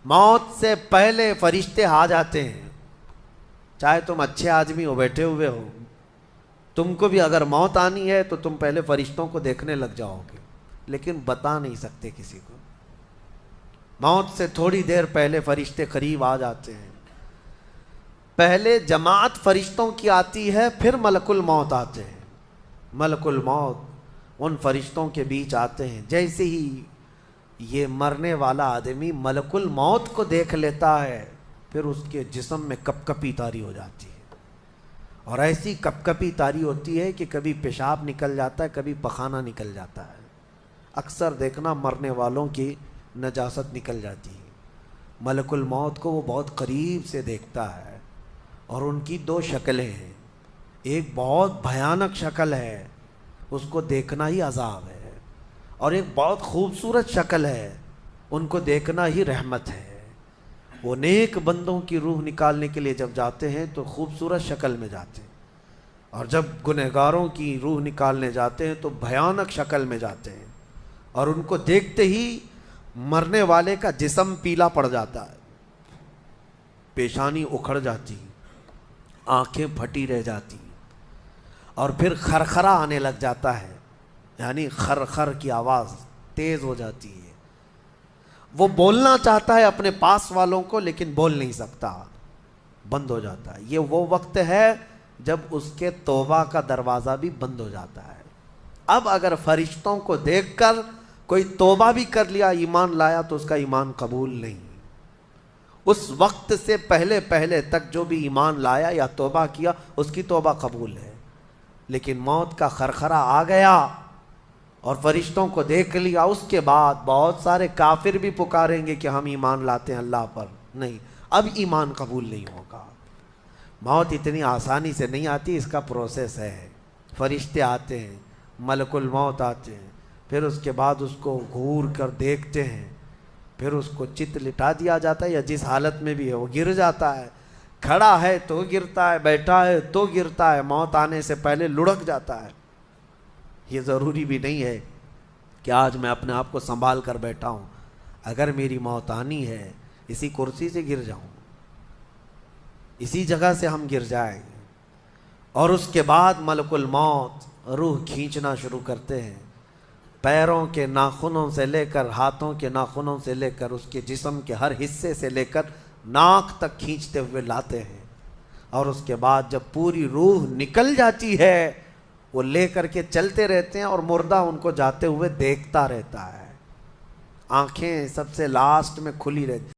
موت سے پہلے فرشتے آ جاتے ہیں. چاہے تم اچھے آدمی ہو، بیٹھے ہوئے ہو، تم کو بھی اگر موت آنی ہے تو تم پہلے فرشتوں کو دیکھنے لگ جاؤ گے، لیکن بتا نہیں سکتے کسی کو. موت سے تھوڑی دیر پہلے فرشتے قریب آ جاتے ہیں. پہلے جماعت فرشتوں کی آتی ہے، پھر ملک الموت آتے ہیں. ملک الموت ان فرشتوں کے بیچ آتے ہیں. جیسے ہی یہ مرنے والا آدمی ملک الموت کو دیکھ لیتا ہے، پھر اس کے جسم میں کپ کپی طاری ہو جاتی ہے. اور ایسی کپ کپی طاری ہوتی ہے کہ کبھی پیشاب نکل جاتا ہے، کبھی پخانہ نکل جاتا ہے. اکثر دیکھنا مرنے والوں کی نجاست نکل جاتی ہے. ملک الموت کو وہ بہت قریب سے دیکھتا ہے، اور ان کی دو شکلیں ہیں. ایک بہت بھیانک شکل ہے، اس کو دیکھنا ہی عذاب ہے، اور ایک بہت خوبصورت شکل ہے، ان کو دیکھنا ہی رحمت ہے. وہ نیک بندوں کی روح نکالنے کے لیے جب جاتے ہیں تو خوبصورت شکل میں جاتے ہیں، اور جب گنہگاروں کی روح نکالنے جاتے ہیں تو بھیانک شکل میں جاتے ہیں. اور ان کو دیکھتے ہی مرنے والے کا جسم پیلا پڑ جاتا ہے، پیشانی اکھڑ جاتی، آنکھیں پھٹی رہ جاتی، اور پھر خرخرا آنے لگ جاتا ہے، یعنی خر کی آواز تیز ہو جاتی ہے. وہ بولنا چاہتا ہے اپنے پاس والوں کو، لیکن بول نہیں سکتا، بند ہو جاتا ہے. یہ وہ وقت ہے جب اس کے توبہ کا دروازہ بھی بند ہو جاتا ہے. اب اگر فرشتوں کو دیکھ کر کوئی توبہ بھی کر لیا، ایمان لایا، تو اس کا ایمان قبول نہیں. اس وقت سے پہلے پہلے تک جو بھی ایمان لایا یا توبہ کیا، اس کی توبہ قبول ہے. لیکن موت کا خرخرا آ گیا اور فرشتوں کو دیکھ لیا، اس کے بعد بہت سارے کافر بھی پکاریں گے کہ ہم ایمان لاتے ہیں اللہ پر. نہیں، اب ایمان قبول نہیں ہوگا. موت اتنی آسانی سے نہیں آتی، اس کا پروسیس ہے. فرشتے آتے ہیں، ملک الموت آتے ہیں، پھر اس کے بعد اس کو گھور کر دیکھتے ہیں، پھر اس کو چت لٹا دیا جاتا ہے، یا جس حالت میں بھی ہے وہ گر جاتا ہے. کھڑا ہے تو گرتا ہے، بیٹھا ہے تو گرتا ہے، موت آنے سے پہلے لڑک جاتا ہے. یہ ضروری بھی نہیں ہے کہ آج میں اپنے آپ کو سنبھال کر بیٹھا ہوں. اگر میری موت آنی ہے، اسی کرسی سے گر جاؤں، اسی جگہ سے ہم گر جائیں گے. اور اس کے بعد ملک الموت روح کھینچنا شروع کرتے ہیں. پیروں کے ناخنوں سے لے کر، ہاتھوں کے ناخنوں سے لے کر، اس کے جسم کے ہر حصے سے لے کر ناک تک کھینچتے ہوئے لاتے ہیں. اور اس کے بعد جب پوری روح نکل جاتی ہے، وہ لے کر کے چلتے رہتے ہیں، اور مردہ ان کو جاتے ہوئے دیکھتا رہتا ہے. آنکھیں سب سے لاسٹ میں کھلی رہتی.